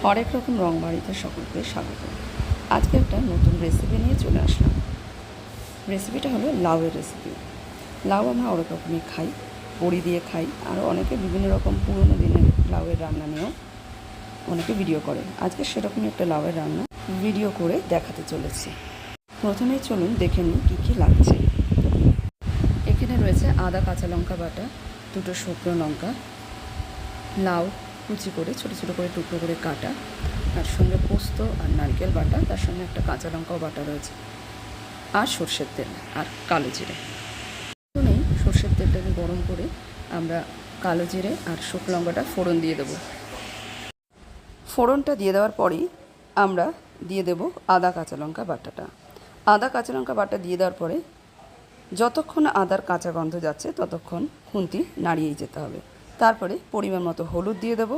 হরেক রকম রং বাড়িতে সকলকে স্বাগত। আজকে একটা নতুন রেসিপি নিয়ে চলে আসলাম। রেসিপিটা হলো লাউয়ের রেসিপি। লাউ আমরা অনেক রকমই খাই, বড়ি দিয়ে খাই, আরও অনেকে বিভিন্ন রকম পুরনো দিনের লাউয়ের রান্না নিয়েও অনেকে ভিডিও করে। আজকে সেরকমই একটা লাউয়ের রান্না ভিডিও করে দেখাতে চলেছি। প্রথমেই চলুন দেখে নিই কী কী লাগছে। এখানে রয়েছে আদা, কাঁচা লঙ্কা বাটা, দুটো শুকনো লঙ্কা, লাউ কুচি করে ছোটো ছোটো করে টুকরো করে কাটা, তার সঙ্গে পোস্ত আর নারকেল বাটা, তার সঙ্গে একটা কাঁচা লঙ্কাও বাটা রয়েছে, আর সর্ষের তেল আর কালো জিরে। প্রথমেই সর্ষের তেলটাকে গরম করে আমরা কালো জিরে আর শুকনো লঙ্কাটা ফোড়ন দিয়ে দেবো। ফোড়নটা দিয়ে দেওয়ার পরেই আমরা দিয়ে দেব আদা কাঁচা লঙ্কা বাটাটা। আদা কাঁচা লঙ্কা বাটা দিয়ে দেওয়ার পরে যতক্ষণ আদার কাঁচা গন্ধ যাচ্ছে ততক্ষণ খুন্তি নাড়িয়েই যেতে হবে। তারপরে পরিমাণ মতো হলুদ দিয়ে দেবো।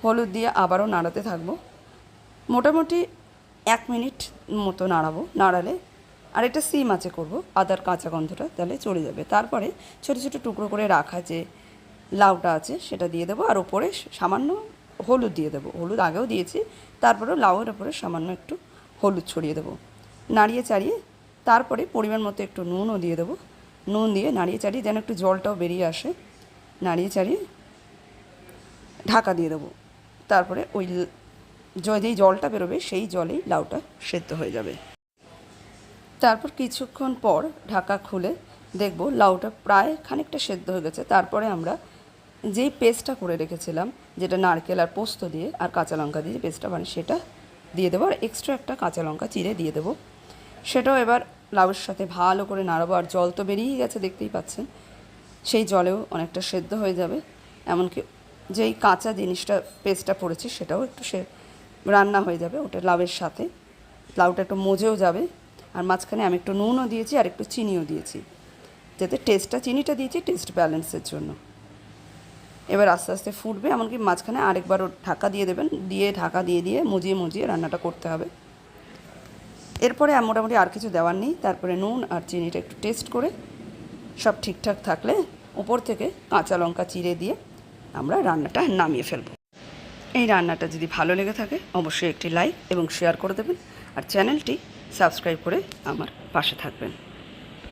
হলুদ দিয়ে আবারও নাড়াতে থাকবো। মোটামুটি 1 মিনিট মতো নাড়ালে আর এটা সিম আঁচে করবো, আদার কাঁচা গন্ধটা তাহলে চলে যাবে। তারপরে ছোটো ছোটো টুকরো করে রাখা যে লাউটা আছে সেটা দিয়ে দেবো, আর ওপরে সামান্য হলুদ দিয়ে দেবো। হলুদ আগেও দিয়েছি, তারপরেও লাউয়ের ওপরে সামান্য একটু হলুদ ছড়িয়ে দেবো। নাড়িয়ে চাড়িয়ে তারপরে পরিমাণ মতো একটু নুনও দিয়ে দেবো। নুন দিয়ে নাড়িয়ে চাড়িয়ে যেন একটু জলটাও বেরিয়ে আসে, নাড়িয়ে চাড়িয়ে ঢাকা দিয়ে দেবো। তারপরে ওই যেই জলটা বেরোবে সেই জলেই লাউটা সেদ্ধ হয়ে যাবে। তারপর কিছুক্ষণ পর ঢাকা খুলে দেখব লাউটা প্রায় খানিকটা সেদ্ধ হয়ে গেছে। তারপরে আমরা যেই পেস্টটা করে রেখেছিলাম, যেটা নারকেল আর পোস্ত দিয়ে আর কাঁচা লঙ্কা দিয়ে পেস্টটা বানিয়ে সেটা দিয়ে দেবো, আর এক্সট্রা একটা কাঁচা লঙ্কা চিড়ে দিয়ে দেবো। সেটাও এবার লাউয়ের সাথে ভালো করে নাড়াবো। আর জল তো বেরিয়েই গেছে, দেখতেই পাচ্ছেন, সেই জলেও অনেকটা সেদ্ধ হয়ে যাবে। এমনকি যেই কাঁচা জিনিসটা পেস্টটা পড়েছি সেটাও একটু রান্না হয়ে যাবে ওটা লাউয়ের সাথে। লাউটা একটু মজেও যাবে। আর মাঝখানে আমি একটু নুনও দিয়েছি আর একটু চিনিও দিয়েছি, যাতে চিনিটা দিয়েছি টেস্ট ব্যালেন্সের জন্য। এবার আস্তে আস্তে ফুটবে, এমনকি মাঝখানে আরেকবারও ঢাকা দিয়ে দেবেন, দিয়ে ঢাকা দিয়ে মুজিয়ে রান্নাটা করতে হবে। এরপরে মোটামুটি আর কিছু দেওয়ার নেই। তারপরে নুন আর চিনিটা একটু টেস্ট করে সব ঠিকঠাক থাকলে উপর থেকে কাঁচা লঙ্কা চিড়ে দিয়ে আমরা রান্নাটা নামিয়ে ফেলব। এই রান্নাটা যদি ভালো লেগে থাকে অবশ্যই একটি লাইক এবং শেয়ার করে দেবেন, আর চ্যানেলটি সাবস্ক্রাইব করে আমার পাশে থাকবেন।